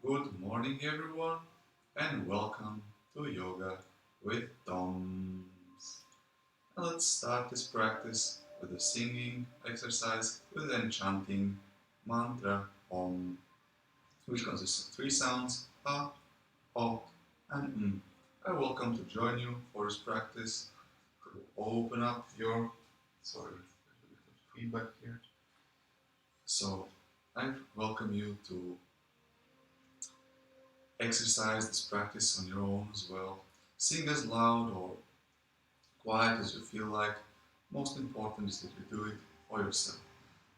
Good morning, everyone, and welcome to Yoga with Toms. And let's start this practice with a singing exercise with an enchanting mantra Om, which consists of three sounds Ha, O, and I welcome to join you for this practice to open up your. Sorry, there's a bit of feedback here. So, I welcome you to exercise this practice on your own as well. Sing as loud or quiet as you feel like. Most important is that you do it for yourself.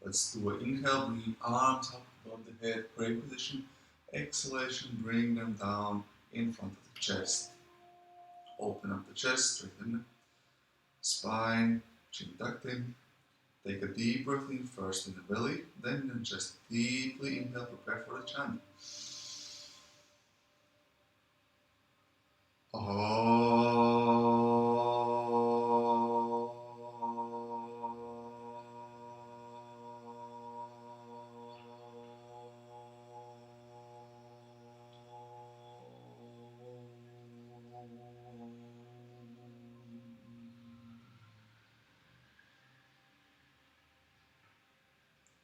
Let's do an inhale, bringing arms up above the head, pray position. Exhalation, bring them down in front of the chest. Open up the chest, straighten the spine, chin tucked in. Take a deep breath in first in the belly, then in the chest. Deeply inhale, prepare for the chant.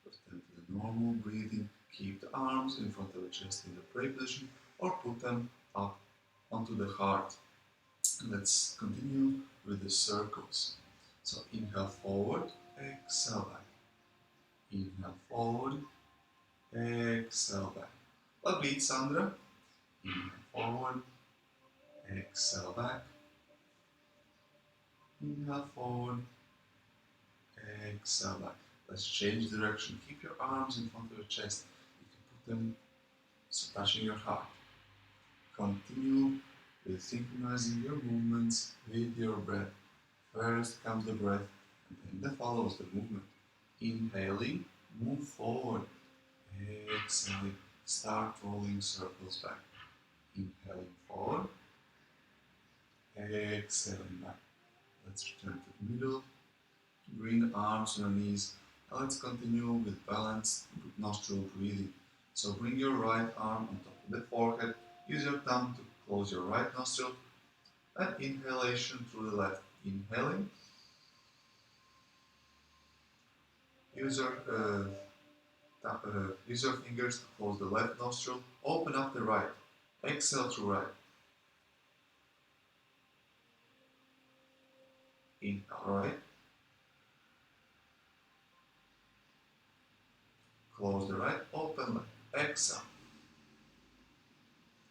Return to the normal breathing. Keep the arms in front of the chest in the pray position or put them up onto the heart. Let's continue with the circles. So inhale forward, exhale back. Inhale forward, exhale back. Repeat, Sandra. Inhale forward, exhale back. Inhale forward, exhale back. Let's change direction. Keep your arms in front of your chest. You can put them touching your heart. Continue with synchronizing your movements with your breath. First comes the breath, and then follows the movement. Inhaling, move forward. Exhaling, start rolling circles back. Inhaling forward, exhaling back. Let's return to the middle. Bring the arms on your knees. Now let's continue with balanced nostril breathing. So bring your right arm on top of the forehead. Use your thumb to close your right nostril. And inhalation through the left. Inhaling. Use your fingers to close the left nostril. Open up the right. Exhale through right. Inhale right. Close the right. Open left. Exhale.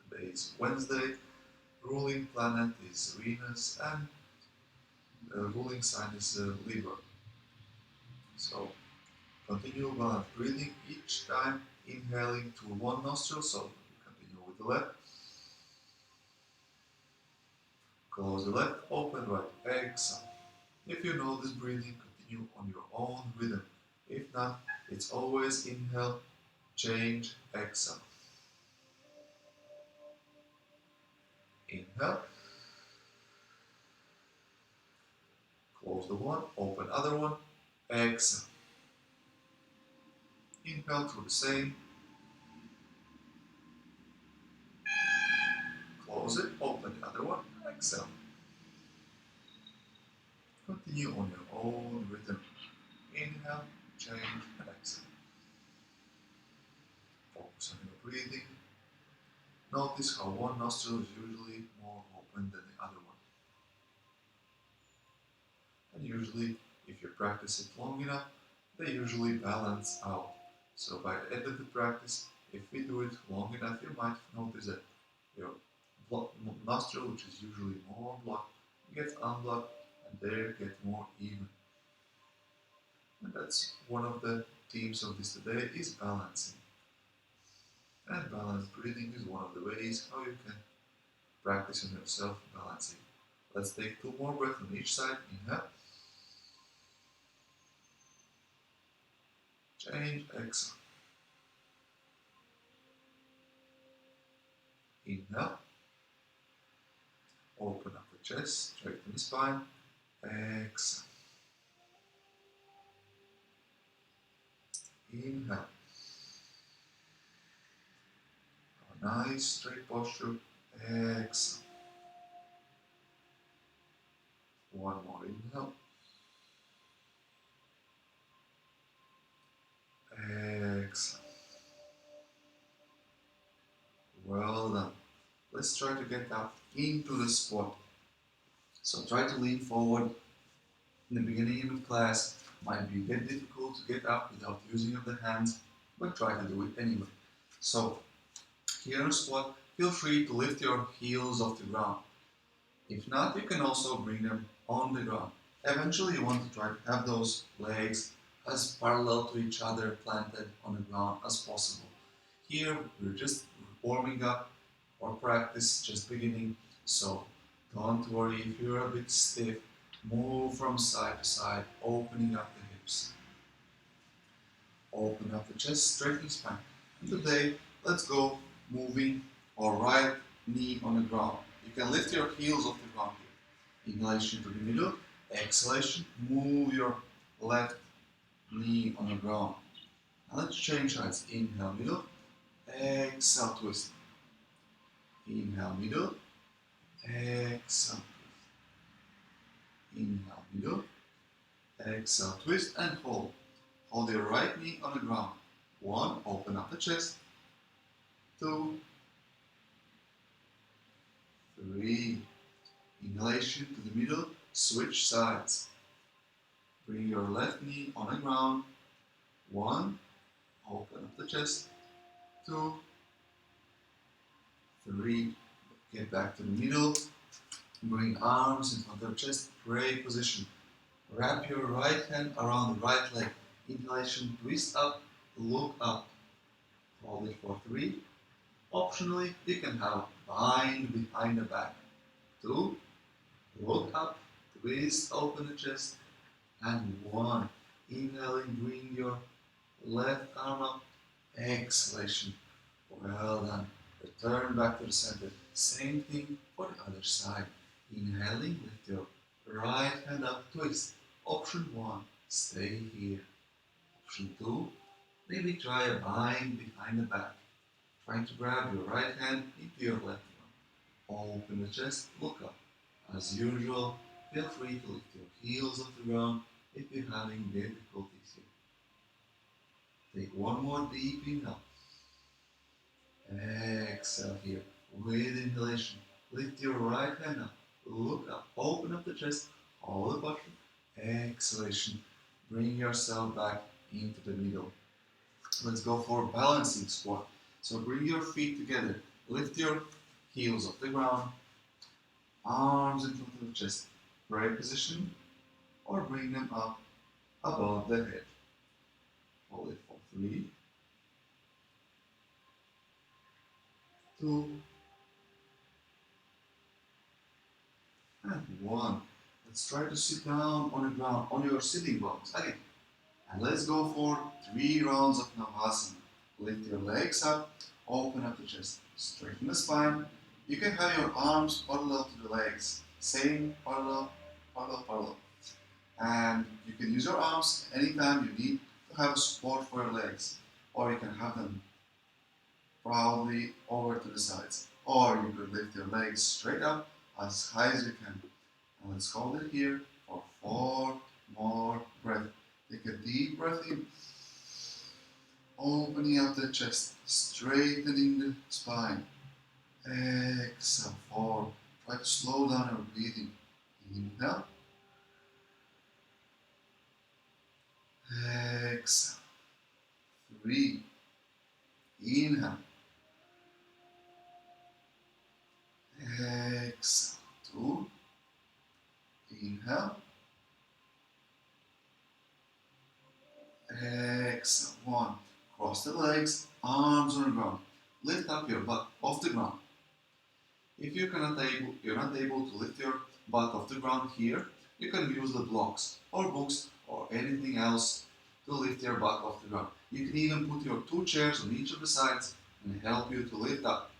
Today is Wednesday. Ruling planet is Venus and the ruling sign is Libra. So continue balanced breathing each time inhaling through one nostril. So continue with the left. Close the left. Open right. Exhale. If you know this breathing, continue on your own rhythm. If not, it's always inhale, change, exhale. Inhale. Close the one, open other one, exhale. Inhale through the same. Close it, open the other one, exhale. Continue on your own rhythm. Inhale, change, and exhale. Focus on your breathing. Notice how one nostril is usually more open than the other one. And usually, if you practice it long enough, they usually balance out. So by the end of the practice, if we do it long enough, you might notice that your nostril, which is usually more blocked, gets unblocked and there get more even. And that's one of the themes of this today is balancing. And balanced breathing is one of the ways how you can practice on yourself balancing. Let's take 2 more breaths on each side. Inhale. Change, exhale. Inhale. Open up the chest, straighten the spine. Exhale. Inhale. Nice straight posture. Exhale. One more inhale. Exhale. Well done. Let's try to get up into the squat. So try to lean forward. In the beginning of the class, might be a bit difficult to get up without using of the hands, but try to do it anyway. So here in squat, feel free to lift your heels off the ground. If not, you can also bring them on the ground. Eventually, you want to try to have those legs as parallel to each other planted on the ground as possible. Here, we're just warming up or practice, just beginning. So don't worry if you're a bit stiff. Move from side to side, opening up the hips. Open up the chest, straighten the spine. And today, let's go moving our right knee on the ground. You can lift your heels off the ground here. Inhalation to the middle, exhalation, move your left knee on the ground. Now let's change sides. Inhale, middle, exhale, twist. Inhale, middle, exhale. Inhale, middle, exhale, twist and hold. Hold your right knee on the ground. 1, open up the chest. 2, 3. Inhalation to the middle, switch sides. Bring your left knee on the ground. 1, open up the chest. 2, 3. Get back to the middle. Bring arms in front of the chest, pray position. Wrap your right hand around the right leg. Inhalation, twist up, look up. Hold it for 3. Optionally, you can have bind behind the back. 2, look up, twist, open the chest. And 1, inhaling, bring your left arm up. Exhalation. Well done. Return back to the center. Same thing for the other side. Inhaling, lift your right hand up, twist. Option 1, stay here. Option 2, maybe try a bind behind the back. Trying to grab your right hand into your left one. Open the chest, look up. As usual, feel free to lift your heels off the ground if you're having difficulties here. Take one more deep inhale. Exhale here. With inhalation, lift your right hand up. Look up, open up the chest, hold the posture. Exhalation, bring yourself back into the middle. Let's go for balancing squat. So bring your feet together, lift your heels off the ground, arms in front of the chest, pray position, or bring them up above the head. Hold it for 3, 2, and 1. Let's try to sit down on the ground, on your sitting bones. Again. And let's go for 3 rounds of Navasana. Lift your legs up, open up the chest, straighten the spine. You can have your arms parallel to the legs. Same, parallel, parallel, parallel. And you can use your arms anytime you need to have a support for your legs. Or you can have them proudly over to the sides. Or you could lift your legs straight up as high as you can. And let's hold it here for 4 more breaths. Take a deep breath in, opening up the chest, straightening the spine. Exhale, 4. Try to slow down your breathing. Inhale. Exhale. 3. Inhale. Exhale. 2. Inhale. Exhale. 1. Cross the legs, arms on the ground. Lift up your butt off the ground. If you're not able to lift your butt off the ground here, you can use the blocks or books or anything else to lift your butt off the ground. You can even put your 2 chairs on each of the sides and help you to lift up.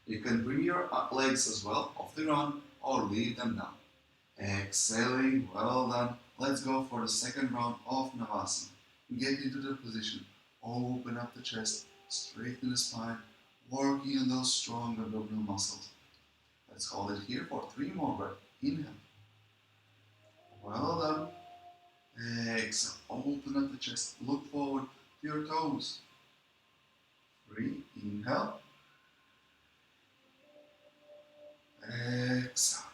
You can bring your legs as well off the ground or leave them down. Exhaling, well done. Let's go for the second round of Navasana. Get into the position. Open up the chest, straighten the spine. working on those strong abdominal muscles. Let's hold it here for 3 more breaths. Inhale. Well done. Exhale. Open up the chest. Look forward to your toes. 3. Inhale. Exhale.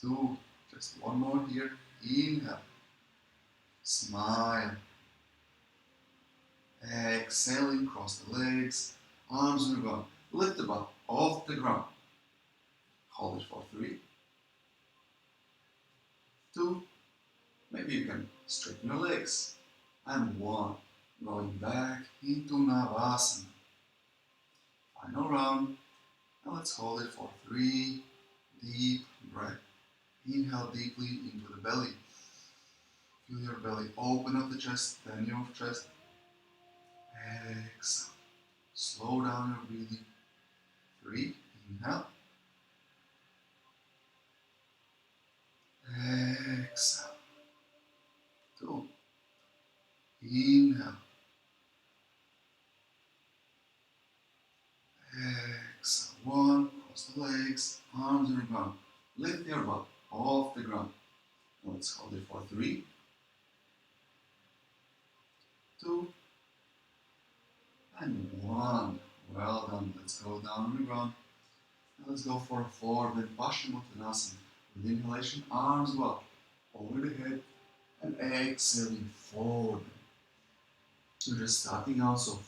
2. Just one more here. Inhale. Smile. Exhaling, cross the legs, arms on the ground. Lift the butt off the ground. Hold it for 3, 2, maybe you can straighten your legs. And 1, going back into Navasana. Final round. Now let's hold it for 3 deep breaths. Inhale deeply into the belly. Feel your belly open up the chest, then your chest. Exhale. Slow down your breathing. 3, inhale. Exhale. 2, inhale. Exhale. 1, cross the legs, arms on the ground. Lift your butt off the ground. Now let's hold it for 3, 2, and 1. Well done. Let's go down on the ground. Now let's go for a forward Paschimottanasana. With inhalation, arms up over the head, and exhaling forward. You're just starting out, so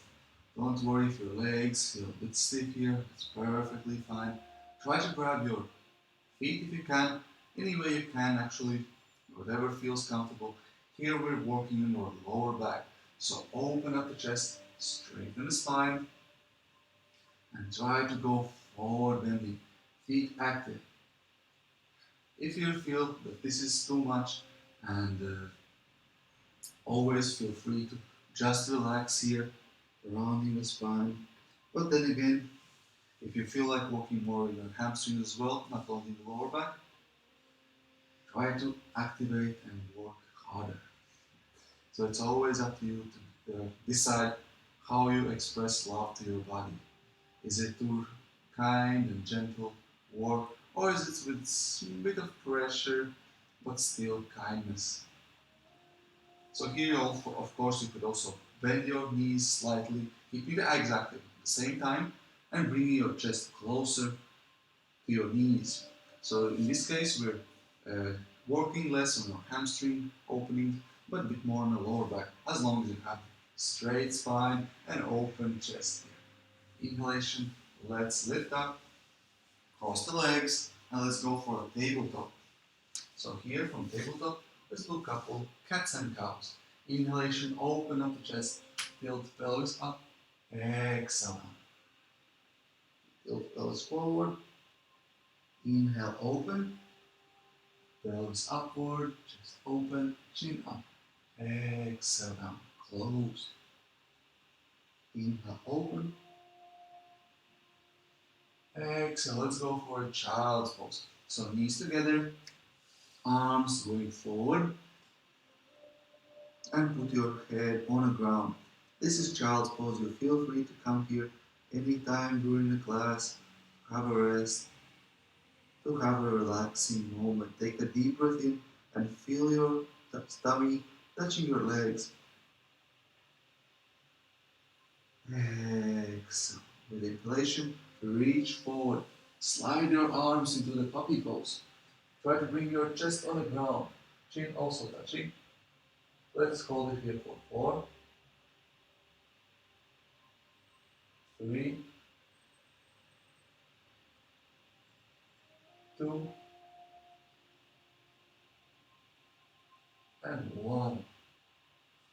don't worry if your legs feel a bit stiff here. It's perfectly fine. Try to grab your feet if you can, any way you can actually, whatever feels comfortable. Here we're working on your lower back. So open up the chest, straighten the spine, and try to go forward bending. Feet active. If you feel that this is too much, and always feel free to just relax here, rounding the spine. But then again, if you feel like working more in your hamstrings as well, not only in the lower back, try to activate and work harder. So it's always up to you to decide how you express love to your body. Is it through kind and gentle work, or is it with a bit of pressure, but still kindness? So here, of course, you could also bend your knees slightly, keeping the eggs active at the same time, and bringing your chest closer to your knees. So in this case, we're working less on your hamstring opening, but a bit more on the lower back, as long as you have straight spine and open chest here. Inhalation, let's lift up, cross the legs, and let's go for a tabletop. So here from tabletop, let's do a couple cats and cows. Inhalation, open up the chest, tilt pelvis up, exhale down. Tilt pelvis forward, inhale open, pelvis upward, chest open, chin up, exhale down, close. Inhale open, exhale, let's go for a child's pose. So knees together, arms going forward, and put your head on the ground. This is child's pose. You feel free to come here anytime during the class, have a rest, to have a relaxing moment. Take a deep breath in and feel your tummy touching your legs. Exhale. With inhalation, reach forward. Slide your arms into the puppy pose. Try to bring your chest on the ground. Chin also touching. Let's hold it here for 4, 3, 2, and 1.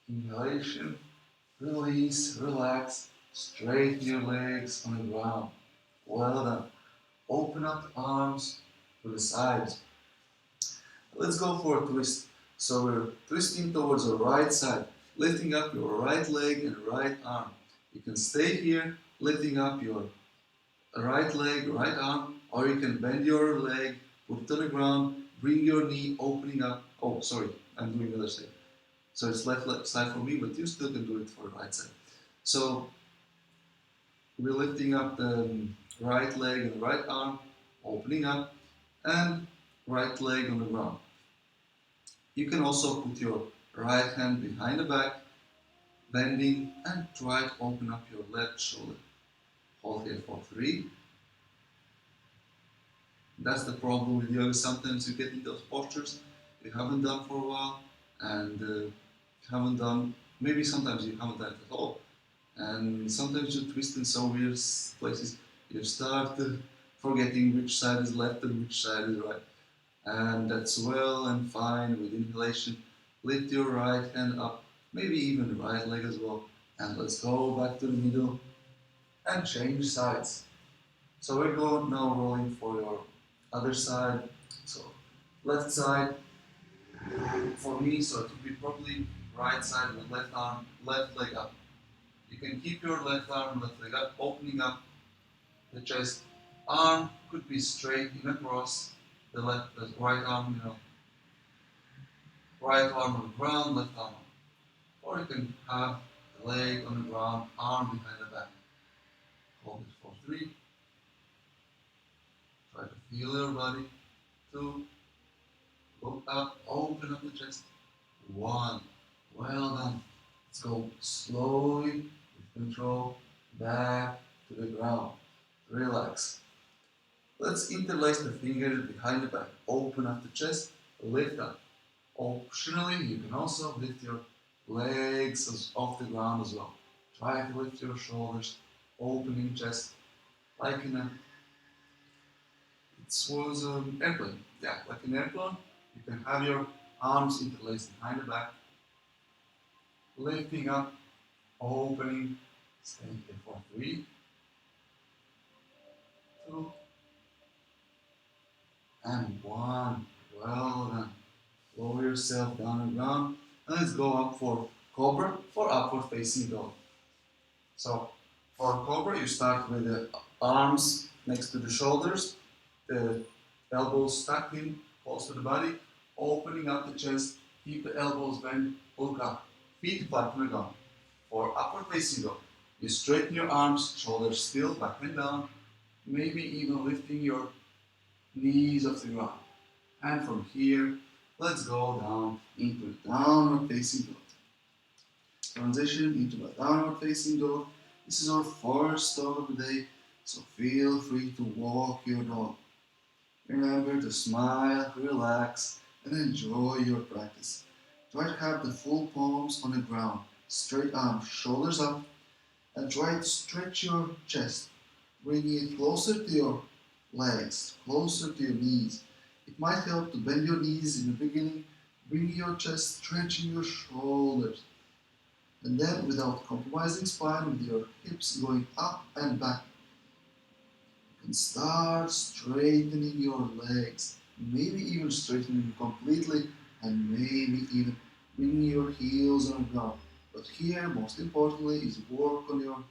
Inhalation, release, relax, straighten your legs on the ground. Well done. Open up the arms to the sides. Let's go for a twist. So we're twisting towards the right side, lifting up your right leg and right arm. You can stay here, lifting up your right leg, right arm, or you can bend your leg, put it on the ground, bring your knee, opening up. Oh, sorry, I'm doing the other side. So it's left side for me, but you still can do it for the right side. So We're lifting up the right leg and the right arm, opening up, and right leg on the ground. You can also put your right hand behind the back, bending, and try to open up your left shoulder. Hold here for 3. That's the problem with yoga. Sometimes you get in those postures you haven't done for a while, and haven't done, maybe sometimes you haven't done it at all. And sometimes you twist in so weird places, you start forgetting which side is left and which side is right. And that's well and fine with inhalation. Lift your right hand up, maybe even the right leg as well. And let's go back to the middle and change sides. So we're going now rolling for your other side. So left side for me, so it would be probably right side with left arm, left leg up. You can keep your left arm, left leg up, opening up the chest. Arm could be straight in across the right arm, right arm on the ground, left arm. Or you can have the leg on the ground, arm behind the back. Hold it for 3. Try to feel your body. 2. Look up, open up the chest. 1. Well done. Let's go slowly, with control, back to the ground. Relax. Let's interlace the fingers behind the back. Open up the chest, lift up. Optionally, you can also lift your legs off the ground as well. Try to lift your shoulders, opening chest, like in a, it was an airplane. Yeah, like an airplane. You can have your arms interlaced behind the back, lifting up, opening, staying here for 3, 2, and 1. Well done. Lower yourself down and down. And let's go up for cobra for upward facing dog. So for cobra, you start with the arms next to the shoulders, the elbows tucked in, close to the body, opening up the chest, keep the elbows bent, look up, feet flat on the ground. For upward facing dog, you straighten your arms, shoulders still, back and down, maybe even lifting your knees off the ground. And from here, let's go down into downward facing dog. Transition into a downward facing dog. This is our first dog of the day, so feel free to walk your dog. Remember to smile, relax, and enjoy your practice. Try to have the full palms on the ground, straight arms, shoulders up, and try to stretch your chest, bringing it closer to your legs, closer to your knees. It might help to bend your knees in the beginning, bringing your chest, stretching your shoulders. And then, without compromising spine, with your hips going up and back, you can start straightening your legs, maybe even straightening them completely, and maybe even bringing your heels on the ground. But here, most importantly, is work on your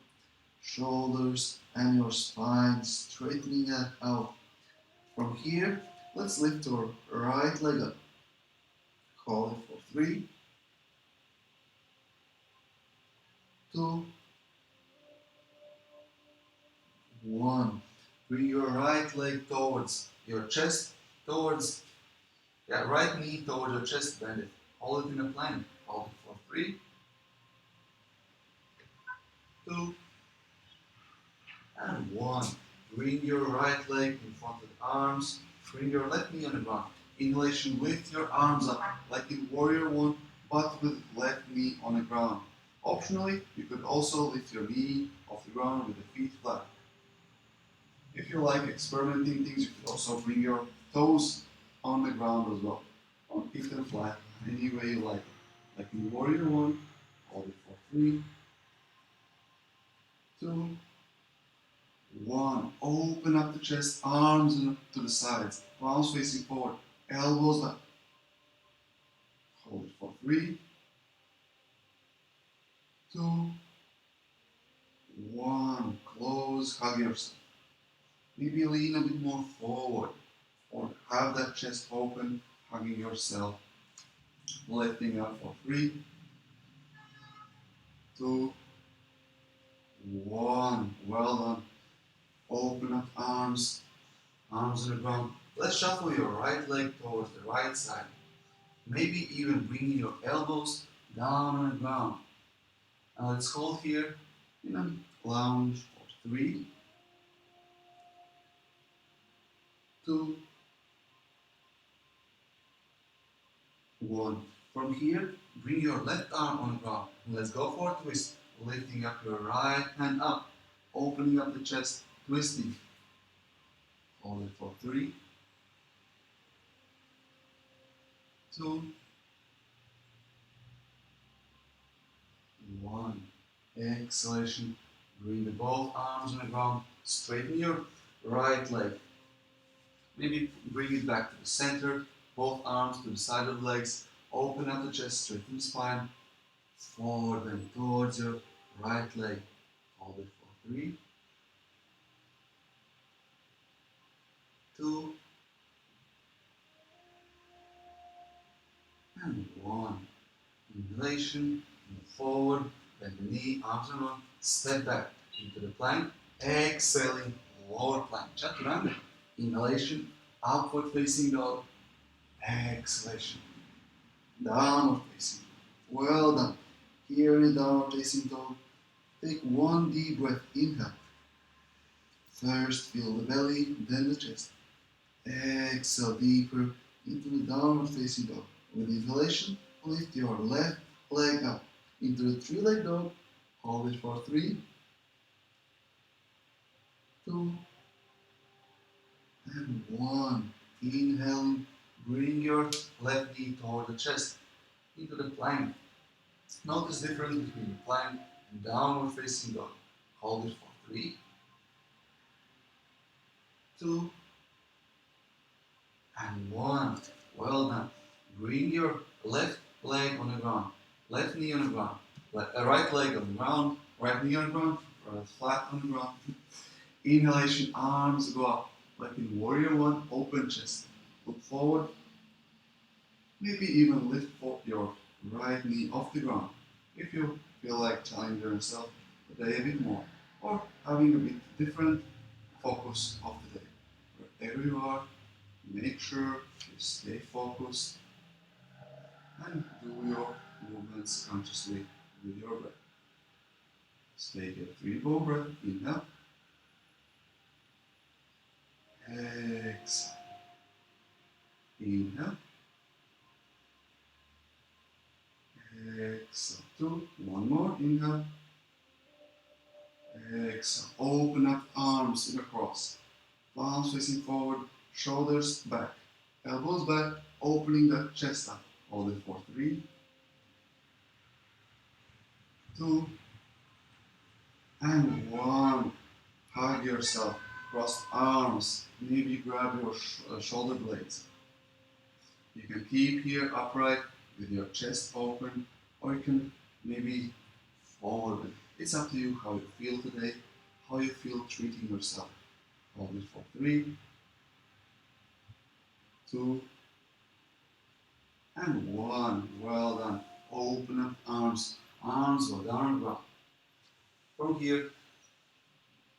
shoulders and your spine, straightening that out. From here, let's lift our right leg up. Call it for 3, 2, 1. Bring your right leg towards your chest, towards, right knee towards your chest, bend it. Hold it in a plank. Hold it for 3, 2, and 1. Bring your right leg in front of the arms. Bring your left knee on the ground. Inhalation, lift your arms up like in Warrior 1, but with left knee on the ground. Optionally, you could also lift your knee off the ground with the feet flat. If you like experimenting things, you could also bring your toes on the ground as well. Or keep them flat, any way you like it. Like in Warrior 1, hold it for 3, 2, 1. Open up the chest, arms to the sides, palms facing forward, elbows up. Hold it for 3, 2, 1. Close, hug yourself. Maybe lean a bit more forward, or have that chest open, hugging yourself. Lifting up for 3, 2, one. Well done. Open up arms, arms on the ground. Let's shuffle your right leg towards the right side. Maybe even bringing your elbows down on the ground. Now let's hold here in a lounge for 3, 2, 1. From here, bring your left arm on the ground. Let's go for a twist. Lifting up your right hand up, opening up the chest, twisting. Hold it for 3, 2, 1. Exhalation. Bring the both arms on the ground. Straighten your right leg. Maybe bring it back to the center. Both arms to the side of the legs. Open up the chest, straighten the spine. Forward and towards your right leg. Hold it for 3, 2, and 1. Inhalation, move forward, bend the knee, arms and on, step back into the plank. Exhaling, lower plank, chaturanga. Inhalation, upward facing dog. Exhalation, downward facing dog. Well done. Here in downward facing dog, take one deep breath. Inhale. First, feel the belly, then the chest. Exhale deeper into the downward facing dog. With inhalation, lift your left leg up into the 3-leg dog. Hold it for 3, 2, and 1. Inhaling, bring your left knee toward the chest into the plank. Notice the difference between the plank and downward facing dog. Hold it for 3, 2, and 1. Well done. Bring your left leg on the ground, left knee on the ground, right leg on the ground, right knee on the ground, right flat on the ground. Inhalation, arms go up, like in Warrior 1, open chest. Look forward, maybe even lift your right knee off the ground if you feel like challenging yourself today a bit more, or having a bit different focus of the day. Wherever you are, make sure you stay focused and do your movements consciously with your breath. Stay here, 3-ball breath, inhale, exhale, inhale, exhale, 2, one more, inhale, exhale, open up arms in a cross, palms facing forward, shoulders back, elbows back, opening the chest up, hold it for 3, 2, and 1. Hug yourself, cross arms, maybe grab your shoulder blades. You can keep here upright with your chest open, or you can maybe forward. It's up to you how you feel today, how you feel treating yourself. Hold it for 3, 2, and 1. Well done. Open up arms, arms go down and ground. From here,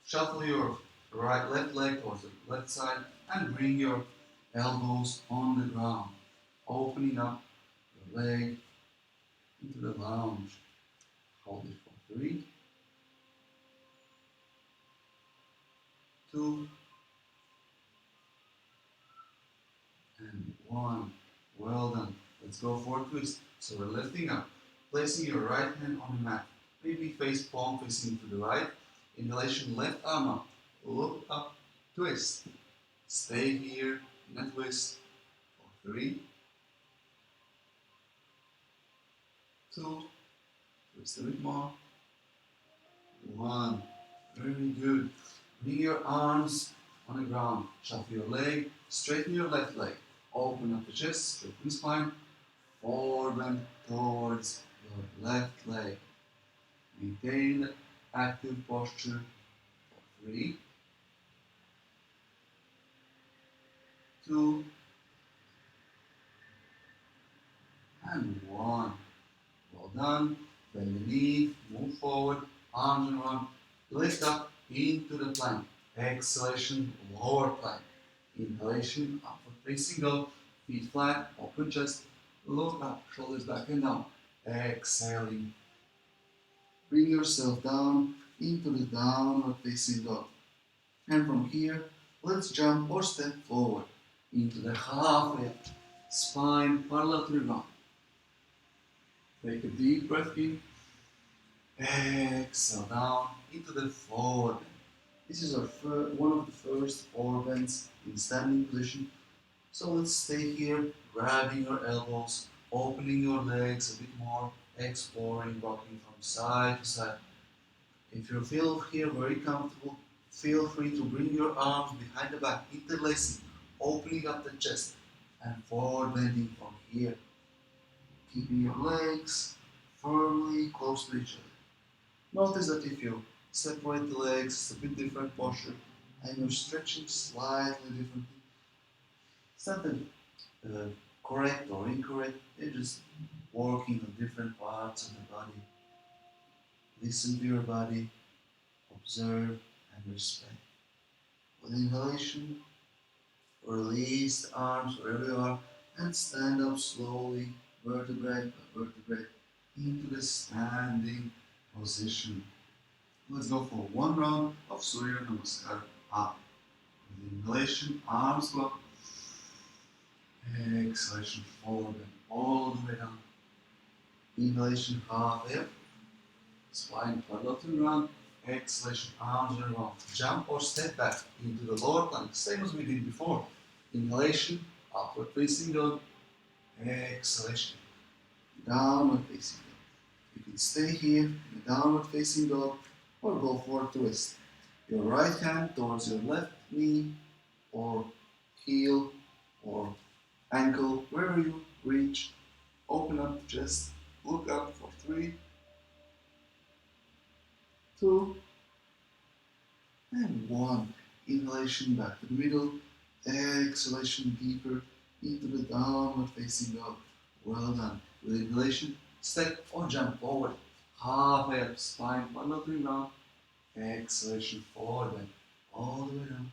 shuffle your left leg towards the left side and bring your elbows on the ground, opening up your leg into the lounge. Hold it for 3, 2, and 1. Well done. Let's go for a twist. So we're lifting up, placing your right hand on the mat, maybe face palm facing to the right. Inhalation, left arm up, look up, twist. Stay here in a twist for 3, 2, twist a bit more, 1. Very good. Bring your arms on the ground. Shuffle your leg. Straighten your left leg. Open up the chest. Straighten the spine. Forward bend towards your left leg. Maintain the active posture for 3, 2, and 1. Well done. Bend the knee. Move forward. Arms and run. Lift up into the plank. Exhalation, lower plank. Inhalation, upward facing dog. Feet flat, open chest. Look up, shoulders back and down. Exhaling. Bring yourself down into the downward facing dog. And from here, let's jump or step forward into the half lift. Spine parallel to the ground. Take a deep breath in. Exhale down into the forward bend. This is our one of the first forward bends in standing position. So let's stay here, grabbing your elbows, opening your legs a bit more, exploring, rocking from side to side. If you feel here very comfortable, feel free to bring your arms behind the back, interlacing, opening up the chest, and forward bending from here. Keeping your legs firmly close to each other. Notice that if you separate the legs, it's a bit different posture, and you're stretching slightly differently. It's not correct or incorrect, you're just working on different parts of the body. Listen to your body, observe, and respect. With inhalation, release the arms wherever you are, and stand up slowly, vertebrae by vertebrae, into the standing position. Let's go for one round of Surya Namaskar up. With inhalation, arms go up. Exhalation, forward and all the way down. Inhalation, half up. Spine parallel to the ground. Exhalation, arms and around. Jump or step back into the lower plank, same as we did before. Inhalation, upward facing dog. Exhalation, downward facing dog. You can stay here in a downward facing dog or go for a twist. Your right hand towards your left knee or heel or ankle, wherever you reach. Open up the chest, look up for 3, 2, and 1. Inhalation back to the middle, exhalation deeper into the downward facing dog. Well done. With inhalation, step or jump forward. Half up, spine parallel to the ground. Exhalation, forward bend, all the way down.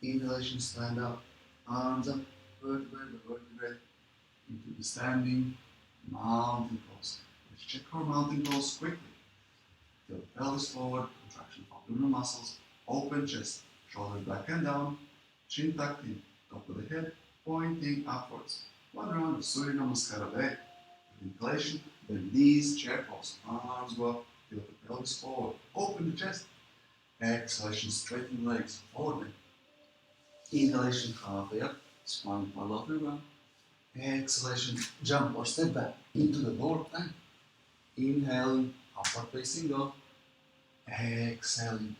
Inhalation, stand up, arms up, vertebrae by vertebrae, into the standing mountain pose. Let's check our mountain pose quickly. Feel the pelvis forward, contraction of abdominal muscles, open chest, shoulders back and down, chin tucked in, top of the head, pointing upwards. One round of Surya Namaskar a day. With inhalation, bend knees, chair pose, arms go up, feel the pelvis forward, open the chest. Exhalation, straighten legs, forward bend. Inhalation, halfway up, spine parallel to the ground. Exhalation, jump or step back into the lower plank. Inhaling, upward facing dog. Exhaling,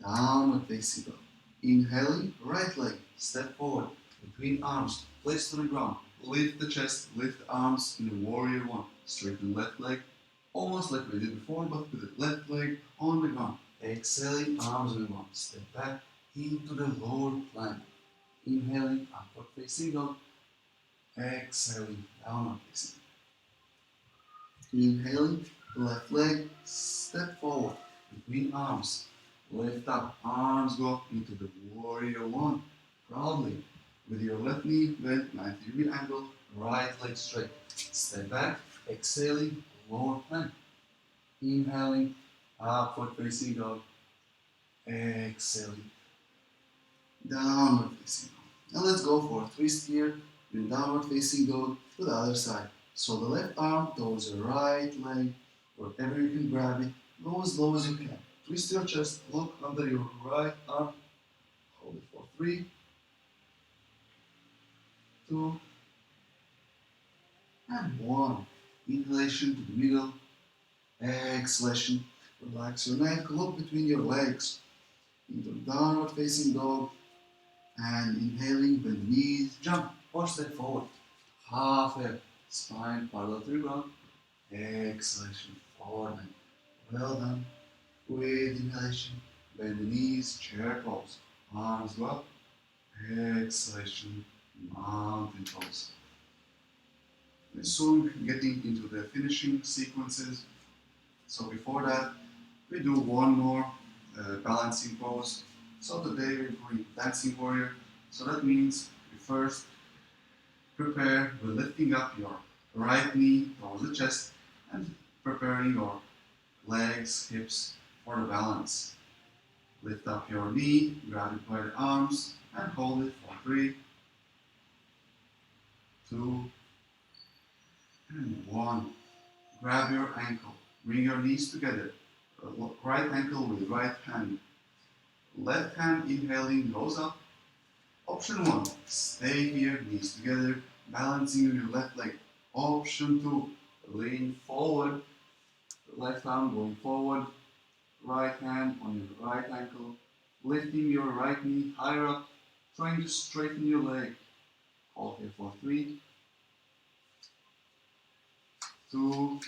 downward facing dog. Inhaling, right leg, step forward, between arms, place to the ground. Lift the chest, lift the arms in a warrior one. Straighten left leg, almost like we did before, but with the left leg on the ground. Exhaling, arms on the ground. Step back into the lower plank. Inhaling, upward facing dog. Exhaling, downward facing dog. Inhaling, left leg, step forward, between arms. Lift up, arms go up into the warrior one. Proudly. With your left knee bent 90-degree angle, right leg straight. Step back, exhaling, lower plank. Inhaling, upward facing dog. Exhaling, downward facing dog. Now let's go for a twist here in downward facing dog to the other side. So the left arm towards the right leg, wherever you can grab it, go as low as you can. Twist your chest, look under your right arm, hold it for 3, 2, and 1. Inhalation to the middle, exhalation. Relax your neck, look between your legs into downward facing dog, and inhaling, bend the knees, jump or step forward. Half up, spine parallel to the ground, exhalation, forward bend. Well done. With inhalation, bend the knees, chair pose, arms go up, exhalation, mountain pose. And soon getting into the finishing sequences. So before that, We do one more balancing pose. So today we're doing dancing warrior. So that means we first prepare with lifting up your right knee towards the chest and preparing your legs, hips for the balance. Lift up your knee, grab it by the arms and hold it for 3, 2, and 1. Grab your ankle, bring your knees together. Right ankle with right hand. Left hand inhaling goes up. Option 1, stay here, knees together, balancing on your left leg. Option 2, lean forward, left arm going forward, right hand on your right ankle, lifting your right knee higher up, trying to straighten your leg. Hold here for 3, 2,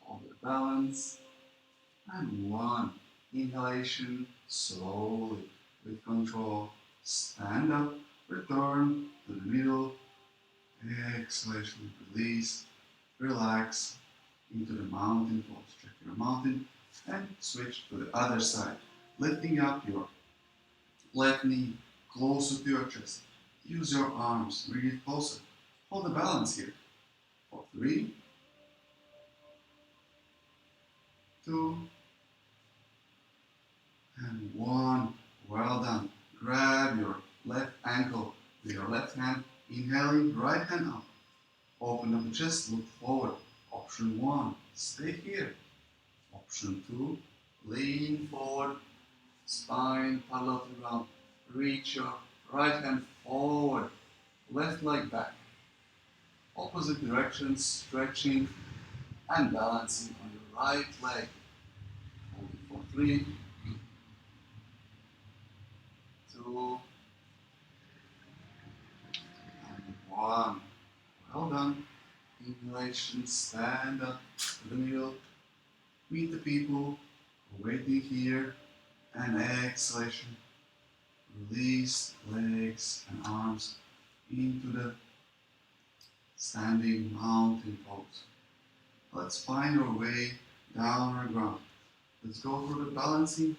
hold the balance, and 1. Inhalation, slowly, with control. Stand up, return to the middle. Exhalation, release, relax into the mountain pose. Check your mountain and switch to the other side. Lifting up your left knee closer to your chest. Use your arms, bring it closer. Hold the balance here. For 3, 2, and 1. Well done. Grab your left ankle with your left hand. Inhaling, right hand up. Open up the chest, look forward. Option 1, stay here. Option 2, lean forward, spine parallel to the ground. Reach your right hand forward, left leg back. Opposite direction, stretching and balancing on your right leg. Hold it for 3, 2, and 1. Well done. Inhalation, stand up to the middle. Meet the people waiting here. And exhalation. Release legs and arms into the standing mountain pose. Let's find our way down on the ground. Let's go for the balancing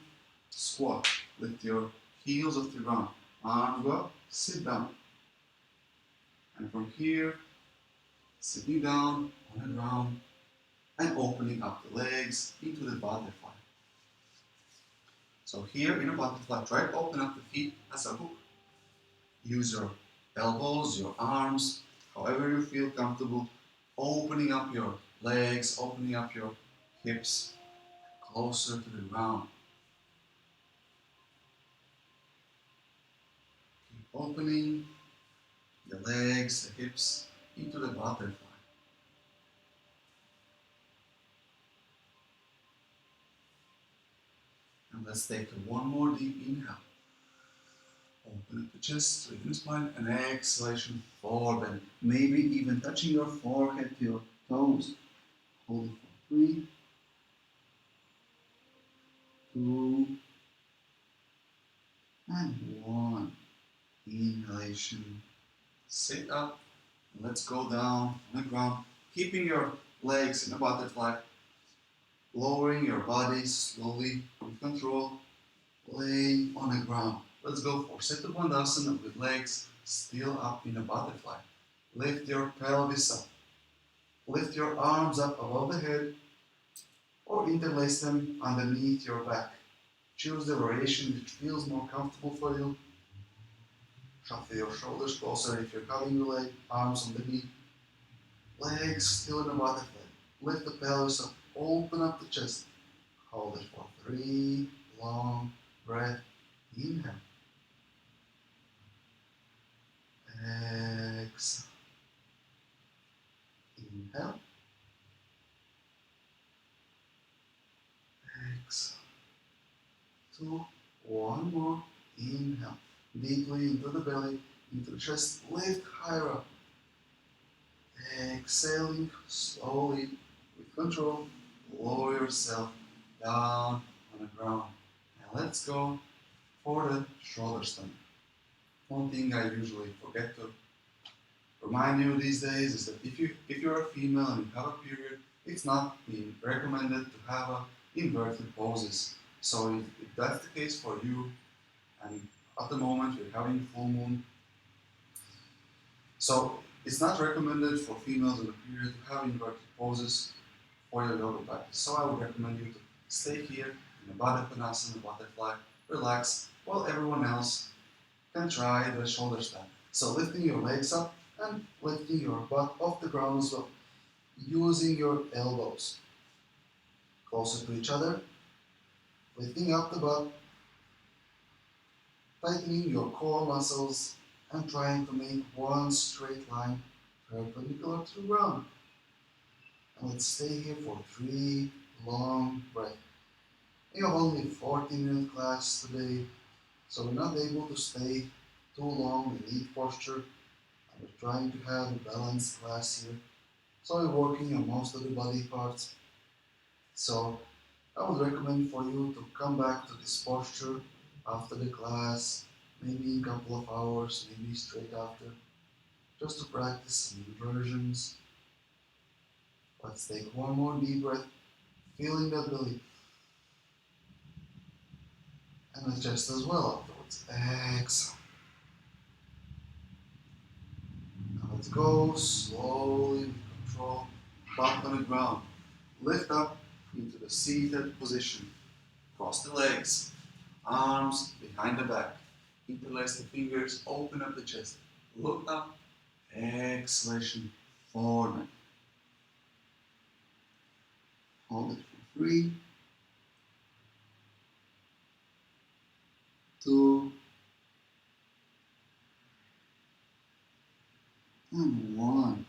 squat. Lift your heels off the ground. Arms go up, sit down. And from here, sitting down on the ground and opening up the legs into the butterfly. So here in a butterfly, try to open up the feet as a hook. Use your elbows, your arms, however you feel comfortable, opening up your legs, opening up your hips closer to the ground. Keep opening the legs, the hips into the butterfly. And let's take one more deep inhale. Open up the chest, straighten the spine, and exhalation, forward bend. Maybe even touching your forehead to your toes. Hold it for 3, 2, and 1. Inhalation. Sit up, and let's go down on the ground, keeping your legs in a butterfly. Lowering your body slowly with control. Lay on the ground. Let's go for Setu Bandhasana with legs still up in a butterfly. Lift your pelvis up. Lift your arms up above the head or interlace them underneath your back. Choose the variation which feels more comfortable for you. Shuffle your shoulders closer if you're cutting your leg, arms underneath. Legs still in a butterfly. Lift the pelvis up. Open up the chest. Hold it for 3 long breaths. Inhale. Exhale. Inhale. Exhale. 2, 1 more. Inhale. Deeply into the belly, into the chest. Lift higher up. Exhaling slowly with control. Lower yourself down on the ground. And let's go for the shoulder stand. One thing I usually forget to remind you these days is that if you're a female and you have a period, it's not being recommended to have a inverted poses. So if that's the case for you, and at the moment you're having full moon, so it's not recommended for females in the period to have inverted poses for your yoga practice. So I would recommend you to stay here in a Baddha butterfly, relax, while everyone else can try the shoulder stand. So lifting your legs up and lifting your butt off the ground as well, using your elbows closer to each other, lifting up the butt, tightening your core muscles, and trying to make one straight line perpendicular to the ground. And let's stay here for 3 long breaths. We have only 40-minute class today, so we're not able to stay too long in each posture. And we're trying to have a balanced class here. So we're working on most of the body parts. So I would recommend for you to come back to this posture after the class, maybe in a couple of hours, maybe straight after, just to practice some inversions. Let's take one more deep breath, feeling that belly, and the chest as well afterwards. Exhale. Now let's go slowly with control, back on the ground. Lift up into the seated position. Cross the legs, arms behind the back. Interlace the fingers, open up the chest. Look up, exhalation, forward. Hold it for 3, 2, and 1.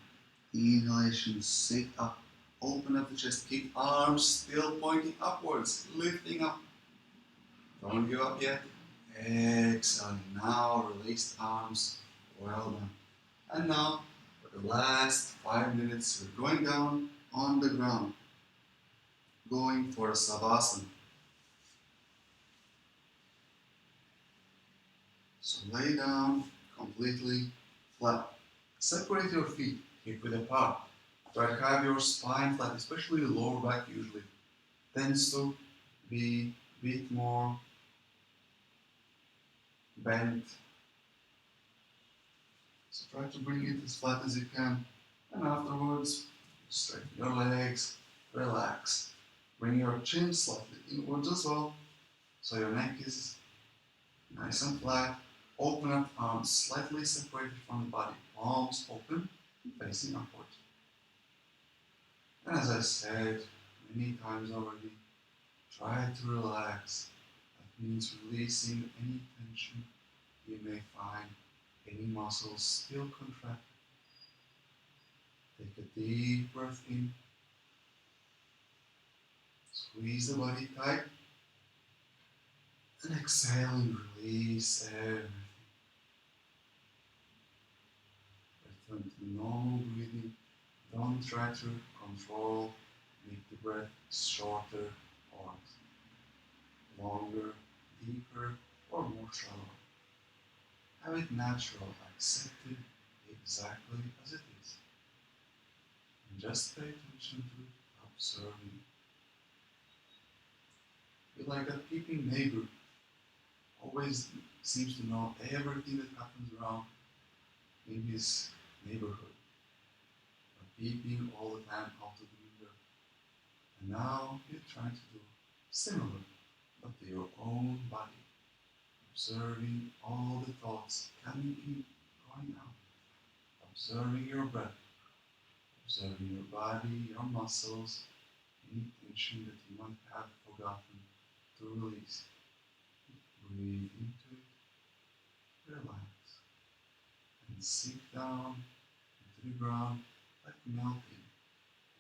Inhalation, sit up. Open up the chest, keep arms still pointing upwards, lifting up. Don't give up yet. Exhale. Now release the arms. Well done. And now, for the last 5 minutes, we're going down on the ground. Going for a savasana. So lay down completely flat. Separate your feet, hip width apart. Try to have your spine flat, especially the lower back usually tends to be a bit more bent. So try to bring it as flat as you can. And afterwards, straighten your legs, relax. Bring your chin slightly inwards as well, so your neck is nice and flat. Open up arms slightly separated from the body, palms open, facing upward. And as I said many times already, try to relax. That means releasing any tension you may find, any muscles still contracted. Take a deep breath in. Squeeze the body tight. And exhale and release everything. Return to normal breathing. Don't try to control, make the breath shorter or longer, deeper or more shallow. Have it natural, accept it exactly as it is. And just pay attention to observing. Be like a peeping neighbor. Always seems to know everything that happens around in his neighborhood. But peeping all the time out of the window. And now you're trying to do similar, but to your own body. Observing all the thoughts coming in, going out. Observing your breath. Observing your body, your muscles, any tension that you might have forgotten to release. Breathe into it, relax, and sink down into the ground like melting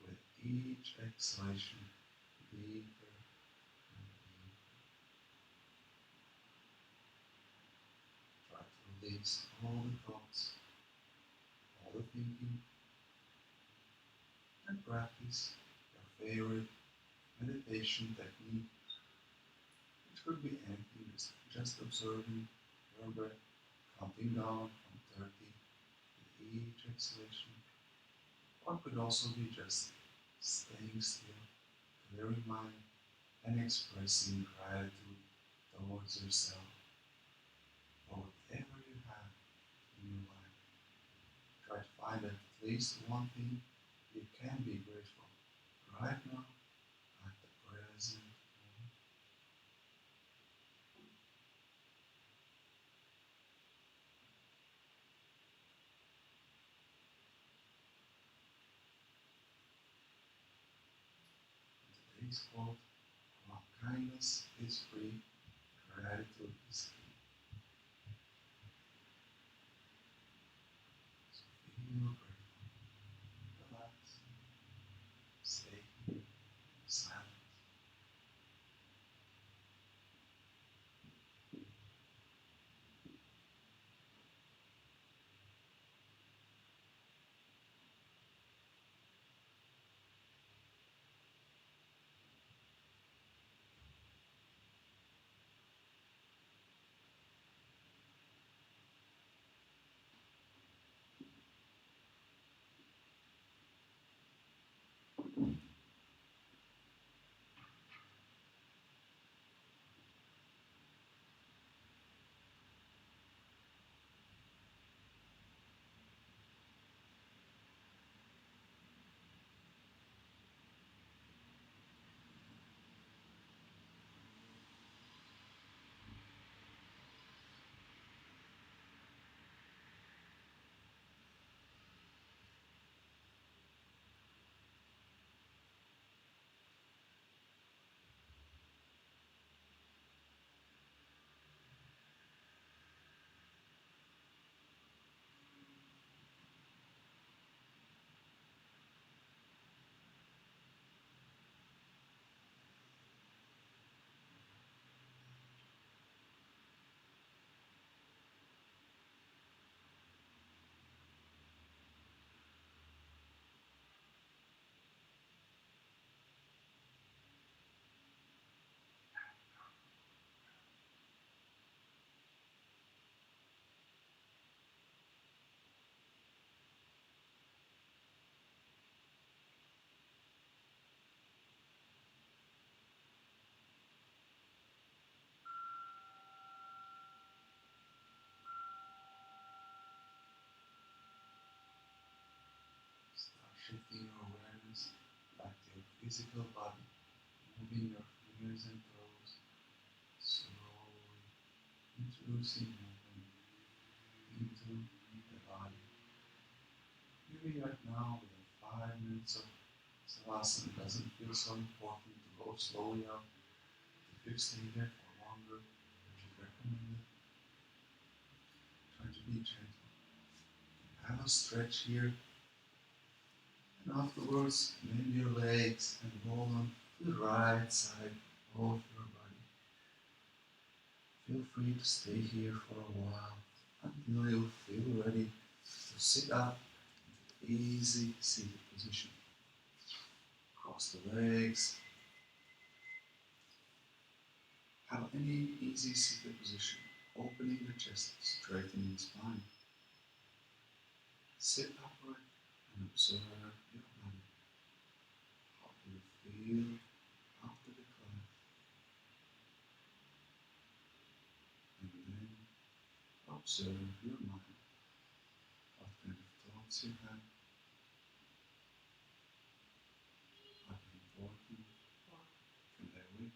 with each exhalation, deeper and deeper. Try to release all the thoughts, all the thinking, and practice your favorite meditation technique, which could be anything, just observing your breath, counting down from 30 with each exhalation, or it could also be just staying still, clearing mind, and expressing gratitude towards yourself for whatever you have in your life. Try to find at least one thing you can be grateful right now at the present moment. Today's quote: while kindness is free, gratitude is key. So feel grateful, relax, stay here, silent. Start shifting your awareness back to your physical body, moving your fingers and toes, slowly introducing movement into the body. Maybe right now, within 5 minutes of savasana, it doesn't feel so important to go slowly up. If you stay there for longer, which is recommended, try to be gentle. Have a stretch here, and afterwards, bend your legs and roll on to the right side of your body. Feel free to stay here for a while until you feel ready to sit up in the easy seated position. Cross the legs. Have any easy seated position, opening the chest, straightening the spine. Sit upright and observe your body. How do you feel after the class? And then observe your mind. What kind of thoughts you have? Are they important or can they wait?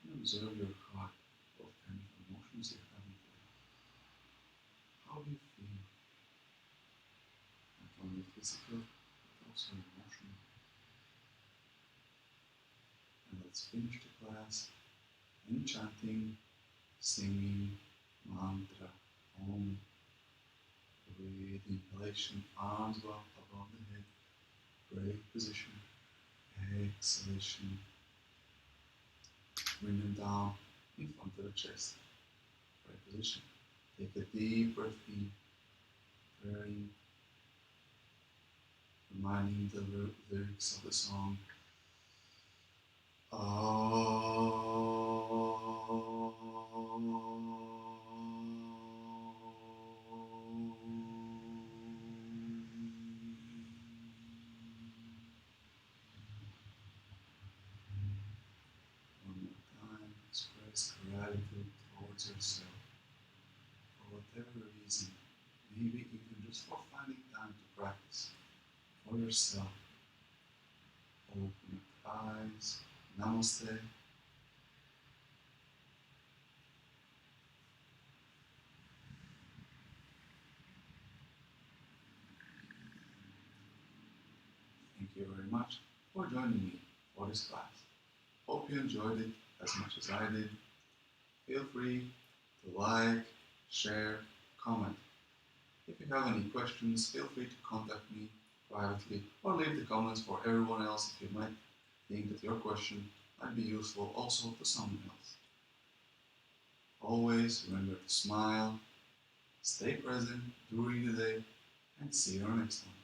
And observe your heart. What kind of emotions you're having today? How do you feel? Not only physical, but also emotional. And let's finish the class in chanting, singing mantra Om. With inhalation, arms go up above the head, great position. Exhalation, bring them down in front of the chest, great position. Take a deep breath in, praying, reminding the lyrics of the song. yourself for whatever reason, maybe even just for finding time to practice for yourself. Open your eyes. Namaste. Thank you very much for joining me for this class. Hope you enjoyed it as much as I did. Feel free to like, share, comment. If you have any questions, feel free to contact me privately or leave the comments for everyone else if you might think that your question might be useful also to someone else. Always remember to smile, stay present during the day, and see you next time.